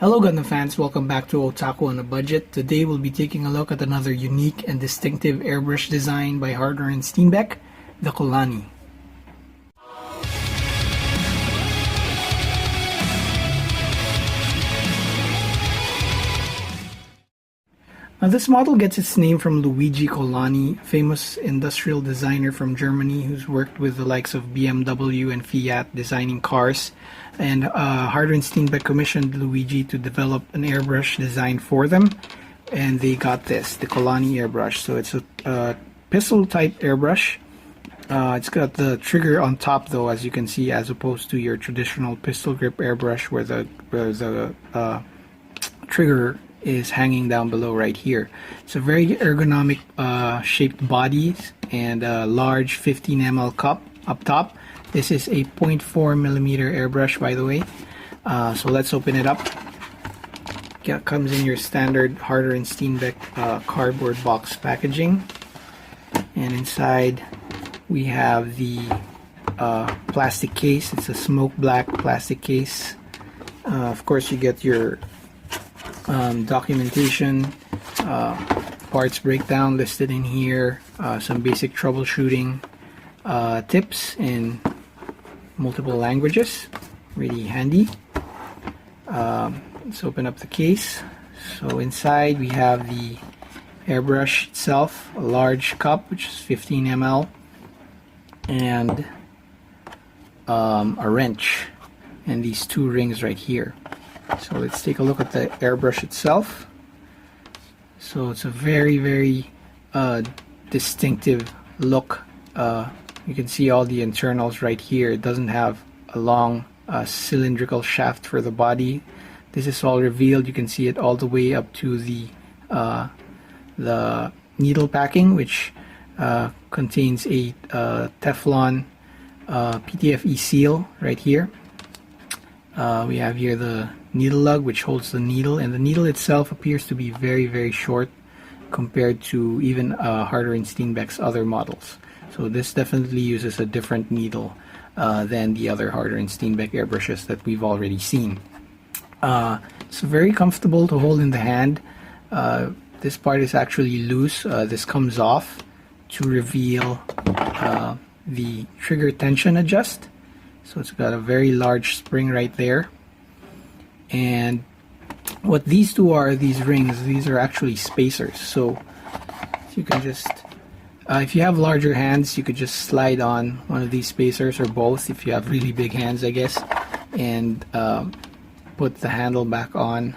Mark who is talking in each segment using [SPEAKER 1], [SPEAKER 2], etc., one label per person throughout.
[SPEAKER 1] Hello Gundam fans, welcome back to Otaku on a Budget. Today we'll be taking a look at another unique and distinctive airbrush design by Harder and Steenbeck, the Colani. Now this model gets its name from Luigi Colani, a famous industrial designer from Germany who's worked with the likes of BMW and Fiat designing cars. And Harder and Steenbeck commissioned Luigi to develop an airbrush design for them, and they got this, the Colani airbrush. So it's a pistol type airbrush. It's got the trigger on top though, as you can see, as opposed to your traditional pistol grip airbrush where the trigger is hanging down below right here. It's a very ergonomic shaped body and a large 15 ml cup up top. This is a 0.4 millimeter airbrush, by the way. So let's open it up. It comes in your standard Harder and Steenbeck cardboard box packaging, and inside we have the plastic case. It's a smoke black plastic case. Of course, you get your documentation, parts breakdown listed in here, some basic troubleshooting tips in multiple languages, really handy. Let's open up the case. So inside we have the airbrush itself, a large cup which is 15 ml, and a wrench and these two rings right here. So let's take a look at the airbrush itself. So it's a very distinctive look. You can see all the internals right here. It doesn't have a long cylindrical shaft for the body. This is all revealed. You can see it all the way up to the needle packing, which contains a Teflon PTFE seal right here. We have here the needle lug, which holds the needle, and the needle itself appears to be very short compared to even Harder and Steenbeck's other models. So this definitely uses a different needle than the other Harder and Steenbeck airbrushes that we've already seen. It's very comfortable to hold in the hand. This part is actually loose. This comes off to reveal the trigger tension adjust. So it's got a very large spring right there. And what these two are, these rings, these are actually spacers. So you can just, if you have larger hands, you could just slide on one of these spacers, or both if you have really big hands, I guess, and put the handle back on,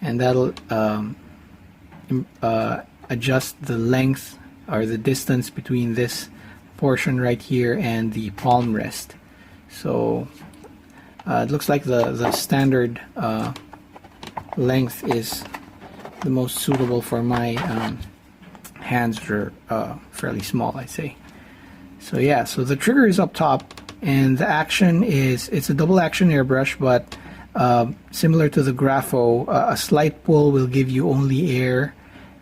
[SPEAKER 1] and that'll adjust the length or the distance between this portion right here and the palm rest. So it looks like the standard length is the most suitable for my hands, which are fairly small, I'd say. So yeah, so the trigger is up top, and the action is, it's a double action airbrush, but similar to the Grapho, a slight pull will give you only air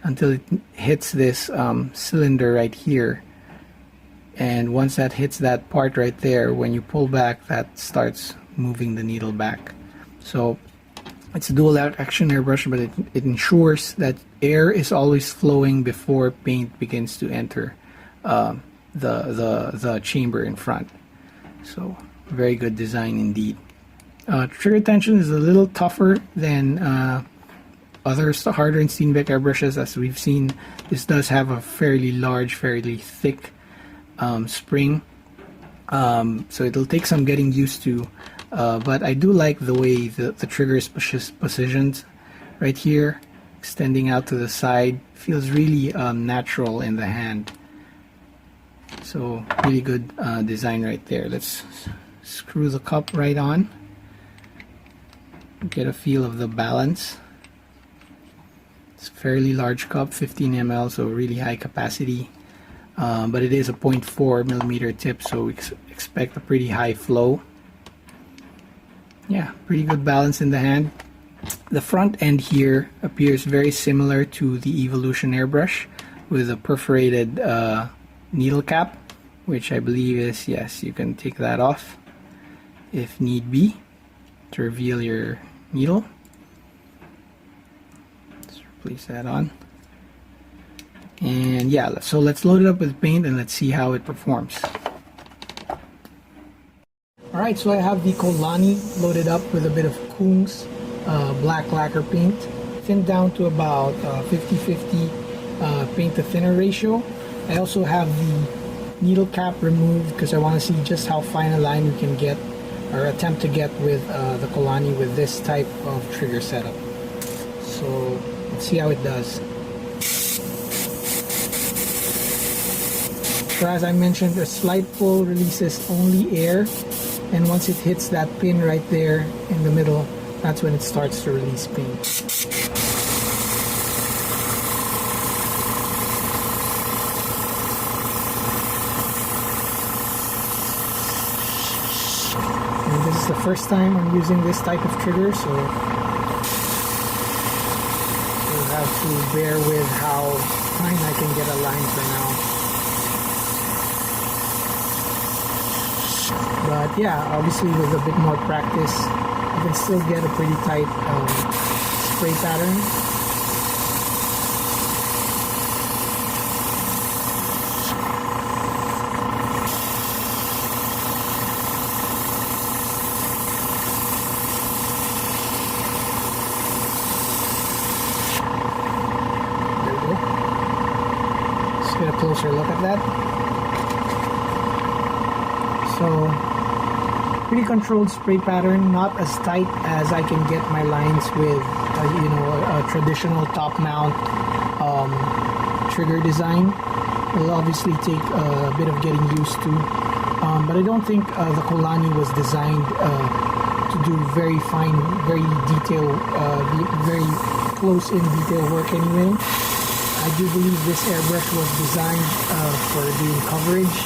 [SPEAKER 1] until it hits this cylinder right here. And once that hits that part right there, when you pull back, that starts moving the needle back. So it's a dual action airbrush, but it ensures that air is always flowing before paint begins to enter the chamber in front. So very good design indeed. Trigger tension is a little tougher than other Harder and Steenbeck airbrushes. As we've seen, this does have a fairly large, fairly thick spring, so it'll take some getting used to, but I do like the way the trigger is positioned right here, extending out to the side. Feels really natural in the hand. So really good design right there. Let's screw the cup right on, get a feel of the balance. It's a fairly large cup, 15 ml, so really high capacity. But it is a 0.4 millimeter tip, so we expect a pretty high flow. Yeah, pretty good balance in the hand. The front end here appears very similar to the Evolution airbrush, with a perforated needle cap, which I believe is, yes, you can take that off if need be to reveal your needle. Place that on. And yeah, so let's load it up with paint and let's see how it performs. Alright, so I have the Colani loaded up with a bit of Kungs black lacquer paint, thinned down to about 50-50 paint to thinner ratio. I also have the needle cap removed because I want to see just how fine a line we can get or attempt to get with the Colani with this type of trigger setup. So let's see how it does. So as I mentioned, a slight pull releases only air, and once it hits that pin right there in the middle, that's when it starts to release paint. And this is the first time I'm using this type of trigger, so you'll have to bear with how fine I can get a line for now. But yeah, obviously with a bit more practice, you can still get a pretty tight spray pattern. There we go. Let's get a closer look at that. So, pretty controlled spray pattern, not as tight as I can get my lines with a traditional top mount trigger design. It'll obviously take a bit of getting used to, but I don't think the Colani was designed to do very fine, very very close in detail work anyway. I do believe this airbrush was designed for doing coverage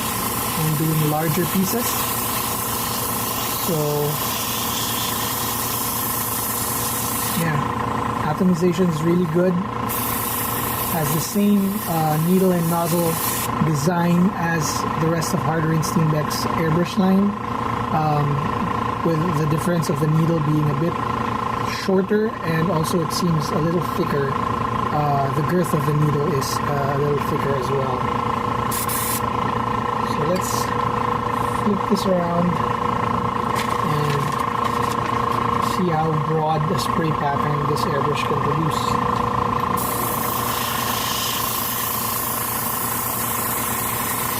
[SPEAKER 1] and doing larger pieces. So yeah, atomization is really good. Has the same needle and nozzle design as the rest of Harder & Steenbeck's airbrush line, with the difference of the needle being a bit shorter, and also it seems a little thicker. The girth of the needle is a little thicker as well. So let's flip this around and see how broad the spray pattern this airbrush can produce.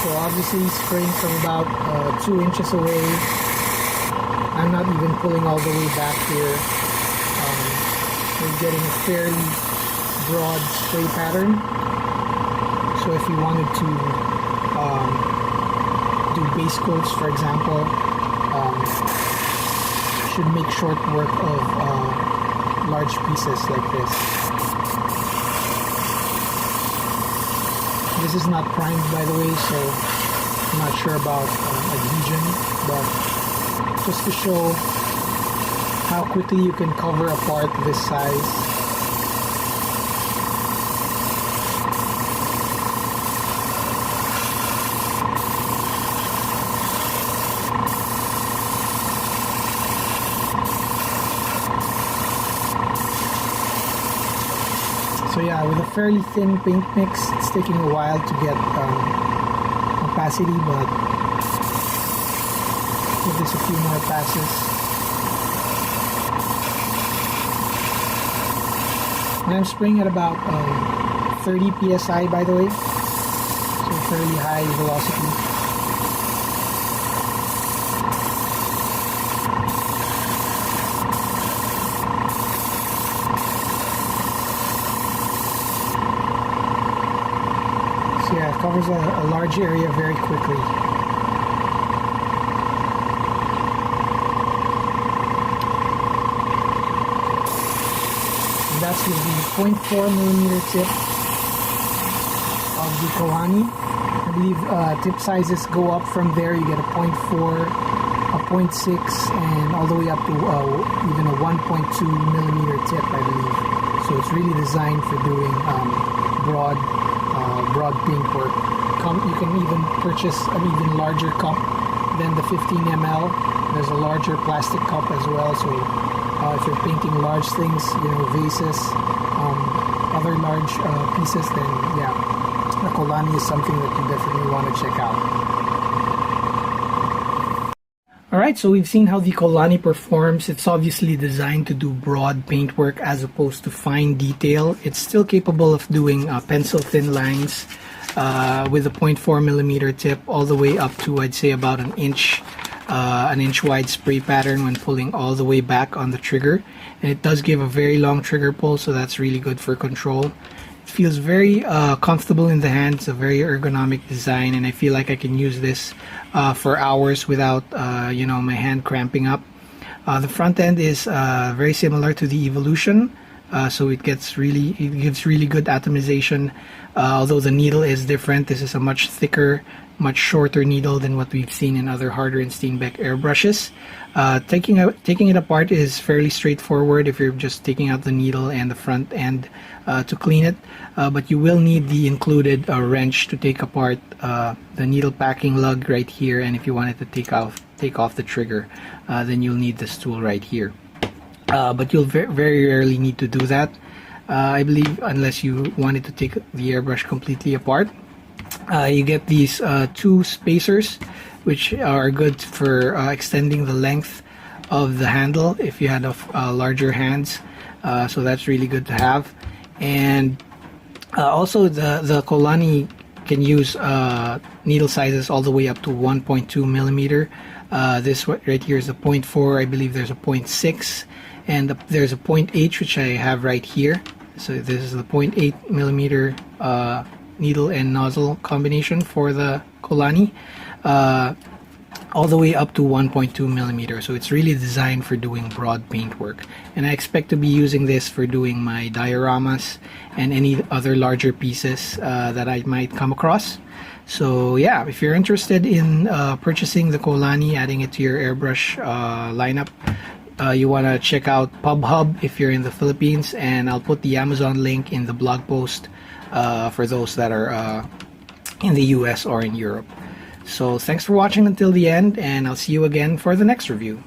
[SPEAKER 1] So obviously spraying from about 2 inches away. I'm not even pulling all the way back here. We're getting a fairly broad spray pattern. So if you wanted to do base coats, for example, should make short work of large pieces like this. This is not primed, by the way, so I'm not sure about adhesion, but just to show how quickly you can cover a part this size. So yeah, with a fairly thin paint mix, it's taking a while to get opacity, but give this a few more passes. And I'm spraying at about 30 psi, by the way, so fairly high velocity. Yeah, it covers a large area very quickly. And that's with the 0.4mm tip of the Colani. I believe tip sizes go up from there. You get a 0.4, a 0.6, and all the way up to even a 1.2mm tip, I believe. So it's really designed for doing broad paint work. You can even purchase an even larger cup than the 15 ml. There's a larger plastic cup as well, so if you're painting large things, vases, other large pieces, then yeah, the Colani is something that you definitely want to check out. Alright, so we've seen how the Colani performs. It's obviously designed to do broad paintwork as opposed to fine detail. It's still capable of doing pencil thin lines with a 0.4 millimeter tip all the way up to, I'd say, about an inch wide spray pattern when pulling all the way back on the trigger. And it does give a very long trigger pull, so that's really good for control. It feels very comfortable in the hand. It's a very ergonomic design, and I feel like I can use this for hours without my hand cramping up. The front end is very similar to the Evolution, so it gives really good atomization. Although the needle is different, this is a much thicker, much shorter needle than what we've seen in other Harder and Steenbeck airbrushes. Taking it apart is fairly straightforward if you're just taking out the needle and the front end to clean it, but you will need the included wrench to take apart the needle packing lug right here, and if you wanted to take off the trigger, then you'll need this tool right here. But you'll very rarely need to do that, I believe, unless you wanted to take the airbrush completely apart. You get these two spacers, which are good for extending the length of the handle if you had larger hands, so that's really good to have. And also the Colani can use needle sizes all the way up to 1.2 millimeter. This right here is a 0.4, I believe there's a 0.6, and there's a 0.8, which I have right here. So this is the 0.8 millimeter needle and nozzle combination for the Colani, all the way up to 1.2 millimeter. So it's really designed for doing broad paint work, and I expect to be using this for doing my dioramas and any other larger pieces that I might come across. So yeah, if you're interested in purchasing the Colani, adding it to your airbrush lineup, you want to check out PubHub if you're in the Philippines, and I'll put the Amazon link in the blog post for those that are in the US or in Europe. So thanks for watching until the end, and I'll see you again for the next review.